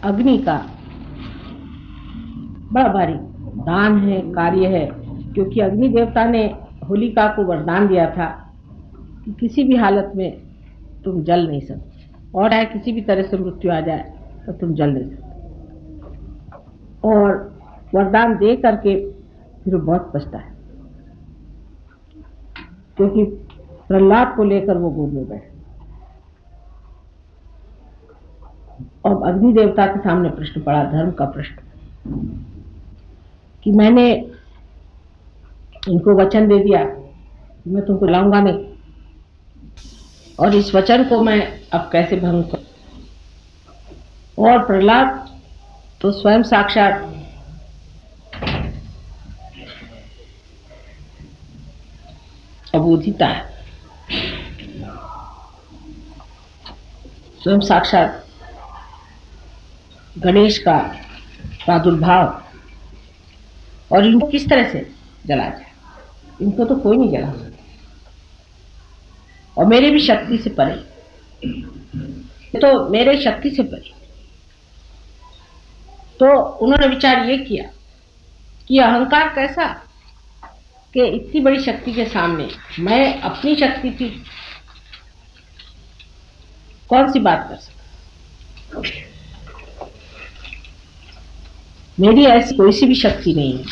अग्नि का बड़ा भारी दान है, कार्य है, क्योंकि अग्नि देवता ने होलिका को वरदान दिया था कि किसी भी हालत में तुम जल नहीं सकते, और चाहे किसी भी तरह से मृत्यु आ जाए तो तुम जल नहीं सकते। और वरदान दे करके फिर बहुत पछता है, क्योंकि प्रहलाद को लेकर वो गोद में बैठे। अब अग्नि देवता के सामने प्रश्न पड़ा, धर्म का प्रश्न, कि मैंने इनको वचन दे दिया कि मैं तुमको लाऊंगा नहीं, और इस वचन को मैं अब कैसे भंग करूं। और प्रहलाद तो स्वयं साक्षात अबोधिता है, स्वयं साक्षात गणेश का प्रादुर्भाव, और इनको किस तरह से जला जाए, इनको तो कोई नहीं जला सकता, और मेरे भी शक्ति से परे, तो मेरे शक्ति से परे। तो उन्होंने विचार ये किया कि अहंकार कैसा कि इतनी बड़ी शक्ति के सामने मैं अपनी शक्ति की कौन सी बात कर सकता। मेरी ऐसी कोई सी भी शक्ति नहीं है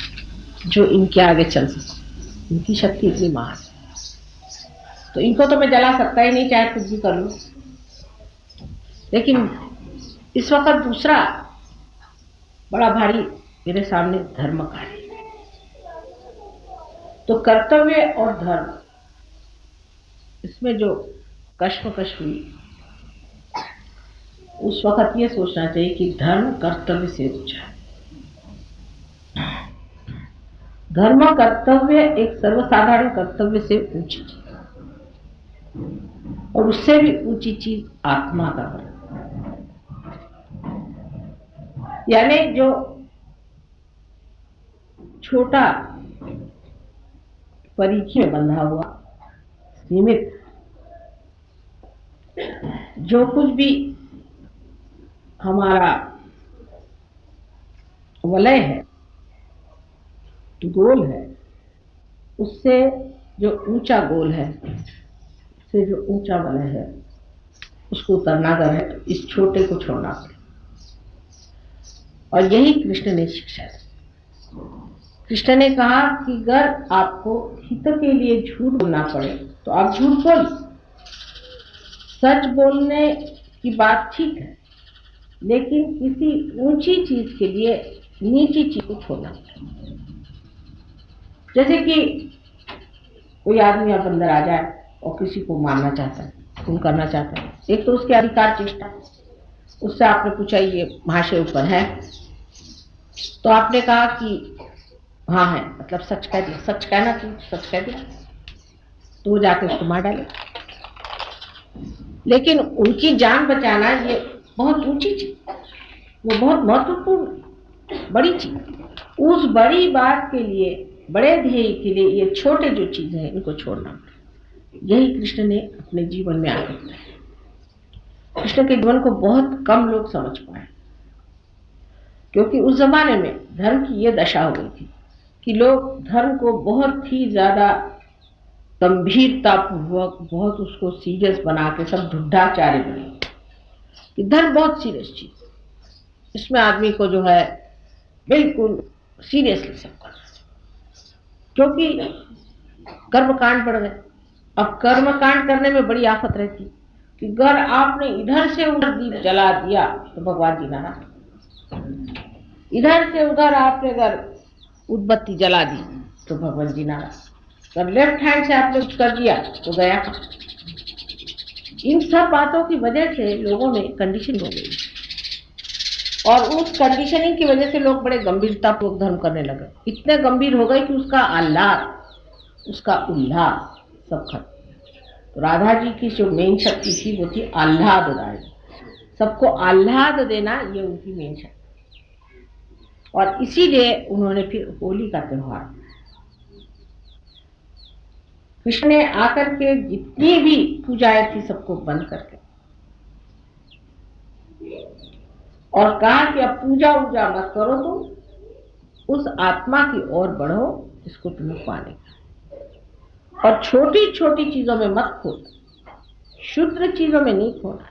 जो इनके आगे चल सके, इनकी शक्ति इतनी महान है, तो इनको तो मैं जला सकता ही नहीं, चाहे कुछ भी कर लूं। लेकिन इस वक्त दूसरा बड़ा भारी मेरे सामने धर्म का है। तो कर्तव्य और धर्म, इसमें जो कश्मकश हुई, उस वक्त ये सोचना चाहिए कि धर्म कर्तव्य से ऊंचा है। धर्म कर्तव्य एक सर्वसाधारण कर्तव्य से ऊंची चीज, और उससे भी ऊंची चीज आत्मा का बल, यानी जो छोटा परिधि में बंधा हुआ, सीमित, जो कुछ भी हमारा वलय है, गोल है, उससे जो ऊंचा गोल है, उससे जो ऊंचा वलय है, उसको उतरना कर है, तो इस छोटे को छोड़ना पड़े। और यही कृष्ण ने शिक्षा दी। कृष्ण ने कहा कि अगर आपको हित के लिए झूठ बोलना पड़े तो आप झूठ बोल, सच बोलने की बात ठीक है, लेकिन किसी ऊंची चीज के लिए नीची चीज को छोड़ना पड़े। जैसे कि कोई आदमी आप अंदर आ जाए और किसी को मारना चाहता है, खून करना चाहता है, एक तो उसके अधिकार चेष्टा, उससे आपने पूछा ये महाशय ऊपर है, तो आपने कहा कि हाँ है, मतलब सच कह दिया, सच कहना चाहिए, सच कह दिया, तो वो जाके उसको मार डाले। लेकिन उनकी जान बचाना ये बहुत ऊंची चीज, वो बहुत महत्वपूर्ण बड़ी चीज, उस बड़ी बात के लिए, बड़े ध्येय के लिए ये छोटे जो चीज है इनको छोड़ना पड़े। यही कृष्ण ने अपने जीवन में आकर बताया। कृष्ण के जीवन को बहुत कम लोग समझ पाए, क्योंकि उस जमाने में धर्म की ये दशा हो गई थी कि लोग धर्म को बहुत ही ज्यादा गंभीरता पूर्वक, बहुत उसको सीरियस बना के सब ढुढाचार्य बने कि धर्म बहुत सीरियस चीज, इसमें आदमी को जो है बिल्कुल सीरियसली सब करना, क्योंकि कर्मकांड बढ़ गए। अब कर्मकांड करने में बड़ी आफत रहती कि अगर आपने इधर से उधर दीप जला दिया तो भगवान जी नाराज, इधर से उधर आपने अगर उदबत्ती जला दी तो भगवान जी नाराज, अगर लेफ्ट हैंड से आपने कुछ कर दिया तो गया। इन सब बातों की वजह से लोगों में कंडीशन हो गई, और उस कंडीशनिंग की वजह से लोग बड़े गंभीरतापूर्वक धर्म करने लगे, इतने गंभीर हो गए कि उसका आह्लाद, उसका उल्लास सब खत्म। तो राधा जी की जो मेन शक्ति थी वो थी आह्लाददायी, सबको आह्लाद देना, ये उनकी मेन शक्ति, और इसीलिए उन्होंने फिर होली का त्योहार, कृष्ण ने आकर के जितनी भी पूजाएं थी सबको बंद करके और कहा कि अब पूजा वूजा मत करो, तुम उस आत्मा की ओर बढ़ो जिसको तुम्हें पाने का। और छोटी छोटी चीजों में मत खोना, क्षुद्र चीजों में नहीं खोना,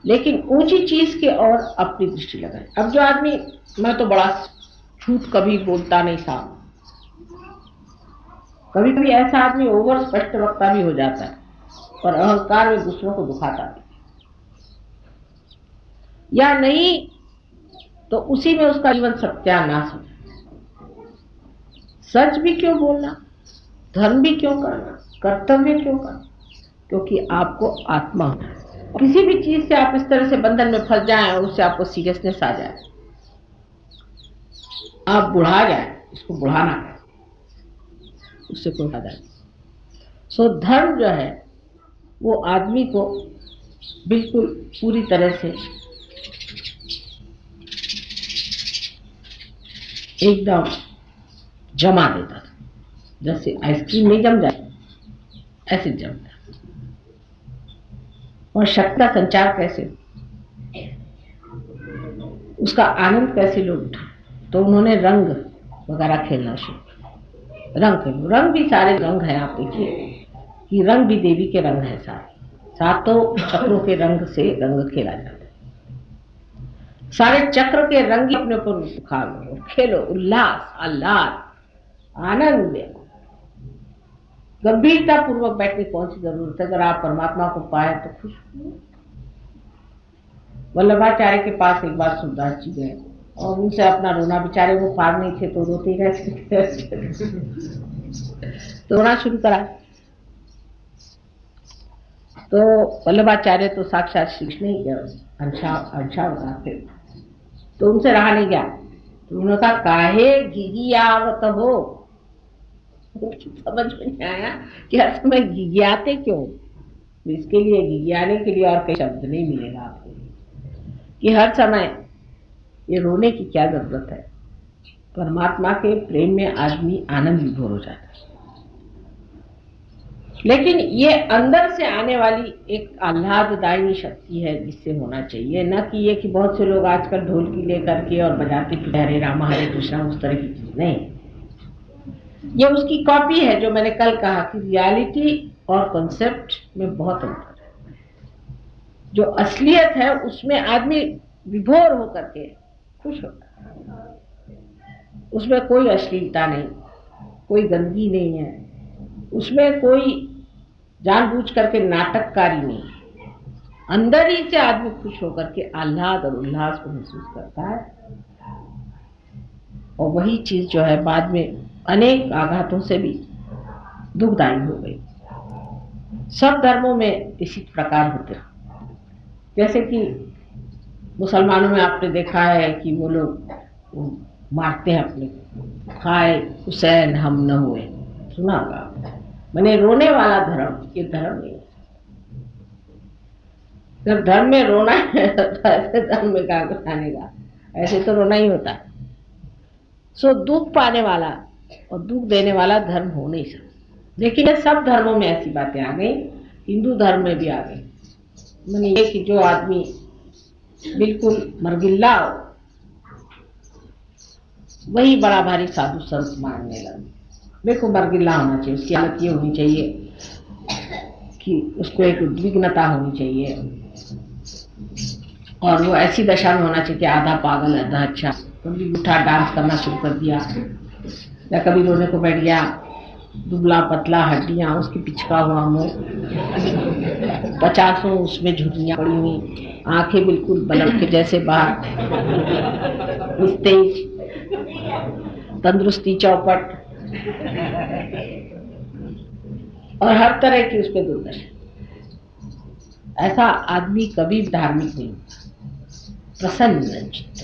लेकिन ऊंची चीज के ओर अपनी दृष्टि लगाए। अब जो आदमी, मैं तो बड़ा झूठ कभी बोलता नहीं था, कभी कभी ऐसा आदमी ओवर स्पष्ट वक्ता भी हो जाता है और अहंकार में दूसरों को दुखाता भी, या नहीं तो उसी में उसका जीवन सत्यानाश हो। सच भी क्यों बोलना, धर्म भी क्यों करना, कर्तव्य क्यों करना, क्योंकि आपको आत्मा होना है। किसी भी चीज से आप इस तरह से बंधन में फंस जाएं और उससे आपको सीरियसनेस आ जाए, आप बुढ़ा जाए, इसको बुढ़ाना है, उससे कोई फायदा नहीं। सो धर्म जो है वो आदमी को बिल्कुल पूरी तरह से एकदम जमा देता था, जैसे आइसक्रीम नहीं जम जाए ऐसे जमता। और शक्ति का संचार कैसे, उसका आनंद कैसे लोग उठा, तो उन्होंने रंग वगैरह खेलना शुरू। रंग भी सारे रंग हैं, आप देखिए कि रंग भी देवी के रंग है, सातों चक्रों के रंग से रंग खेला जाता है। सारे चक्र के रंग अपने ऊपर उठा लो, खेलो, उल्लास, आह्लाद, आनंद। गंभीरता पूर्वक बैठने की कौन सी जरूरत है, अगर आप परमात्मा को पाए तो खुश। वल्लभाचार्य के पास एक बार सुरदास जी गए और उनसे अपना रोना, बेचारे वो पार नहीं थे तो रोते ही रहते तो रोना शुरू करा। तो वल्लभाचार्य तो साक्षात श्री कृष्ण ही अंशा बताते, तो उनसे रहा नहीं गया। तो उन्होंने कहा, काहे गिगियावत हो। समझ में नहीं आया कि हर समय गिगियाते क्यों। इसके लिए, गिगियाने के लिए और कई शब्द नहीं मिलेगा आपको, कि हर समय ये रोने की क्या जरूरत है। परमात्मा के प्रेम में आदमी आनंद विभोर हो जाता है। लेकिन ये अंदर से आने वाली एक आह्लाददायिनी शक्ति है जिससे होना चाहिए, न कि ये कि बहुत से लोग आजकल ढोलकी लेकर के और बजाते फिरते हरे राम हरे कृष्णा, उस तरह की चीज नहीं। ये उसकी कॉपी है, जो मैंने कल कहा कि रियलिटी और कॉन्सेप्ट में बहुत अंतर है। जो असलियत है उसमें आदमी विभोर होकर के खुश होता है, उसमें कोई अश्लीलता नहीं, कोई गंदगी नहीं है, उसमें कोई जानबूझ करके नाटककारी नहीं है। अंदर ही से आदमी खुश होकर के आह्लाद और उल्लास को महसूस करता है, और वही चीज जो है बाद में अनेक आघातों से भी दुखदायी हो गई। सब धर्मों में इसी प्रकार होते हैं। जैसे कि मुसलमानों में आपने देखा है कि वो लोग मारते हैं अपने, खाए हुसैन हम न हुए, सुना होगा। मैंने रोने वाला धर्म, ये धर्म नहीं है। जब धर्म में रोना है तो ऐसे धर्म में क्या बताने का, ऐसे तो रोना ही होता है। सो दुख पाने वाला और दुख देने वाला धर्म हो नहीं सकता। लेकिन सब धर्मों में ऐसी बातें आ गई, हिंदू धर्म में भी आ गई। मैंने ये कि जो आदमी बिल्कुल मरगिल्ला हो वही बड़ा भारी साधु संत मानने लगे। देखो मरगिल्ला होना चाहिए, उसकी हालत ये होनी चाहिए कि उसको एक उद्विग्नता होनी चाहिए, और वो ऐसी दशा में होना चाहिए कि आधा पागल आधा अच्छा। कभी उठा डांस करना शुरू कर दिया, या कभी रोने को बैठ गया, दुबला पतला हड्डियां, उसकी पिचका हुआ मुंह, 50 उसमें झुर्रियां पड़ी हुई, आंखें बिल्कुल बल्ब के जैसे बाहर, तेज तंदुरुस्ती चौपट, और हर तरह की उसमें दुर्दशा। ऐसा आदमी कभी धार्मिक नहीं होता। प्रसन्न चित्त,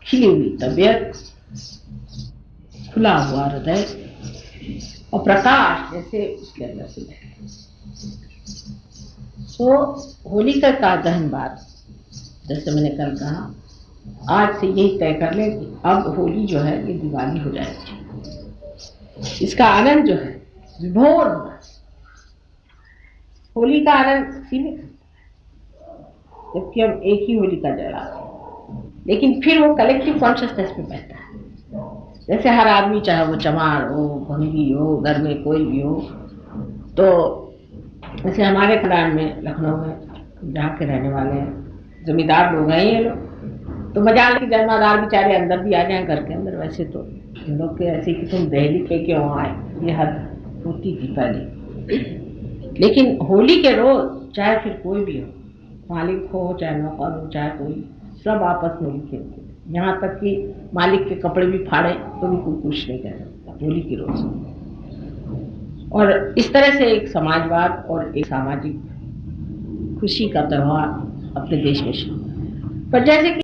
खिली हुई तबीयत, खुला हुआ हृदय और प्रकाश जैसे उसके अंदर से। तो होलिका का दहन बाद, जैसे मैंने कल कहा, आज से यही तय कर ले कि अब होली जो है ये दिवाली हो जाएगी। इसका आनंद जो है विभोर होना। होली का आनंद सीमित, जबकि हम एक ही होलिका जलाते हैं, लेकिन फिर वो कलेक्टिव कॉन्शियसनेस में बहता है। जैसे हर आदमी, चाहे वो चमार हो, भंगी हो, घर में कोई भी हो, तो जैसे हमारे खानदान में लखनऊ में जहाँ के रहने वाले हैं, जमींदार लोग हैं ये लोग, तो मजाल की जमादार बेचारे अंदर भी आ जाए घर के अंदर। वैसे तो इन लोग के ऐसे कि तुम दहली पे क्यों आए, ये हद होती थी पहले। लेकिन होली के रोज चाहे फिर कोई भी हो, मालिक हो चाहे नौकर हो चाहे कोई, सब आपस में होली खेलते, यहाँ तक कि मालिक के कपड़े भी फाड़े तो भी कोई कुछ नहीं कह सकता होली के रोज। और इस तरह से एक समाजवाद और एक सामाजिक खुशी का त्योहार अपने देश में शुरू। पर जैसे कि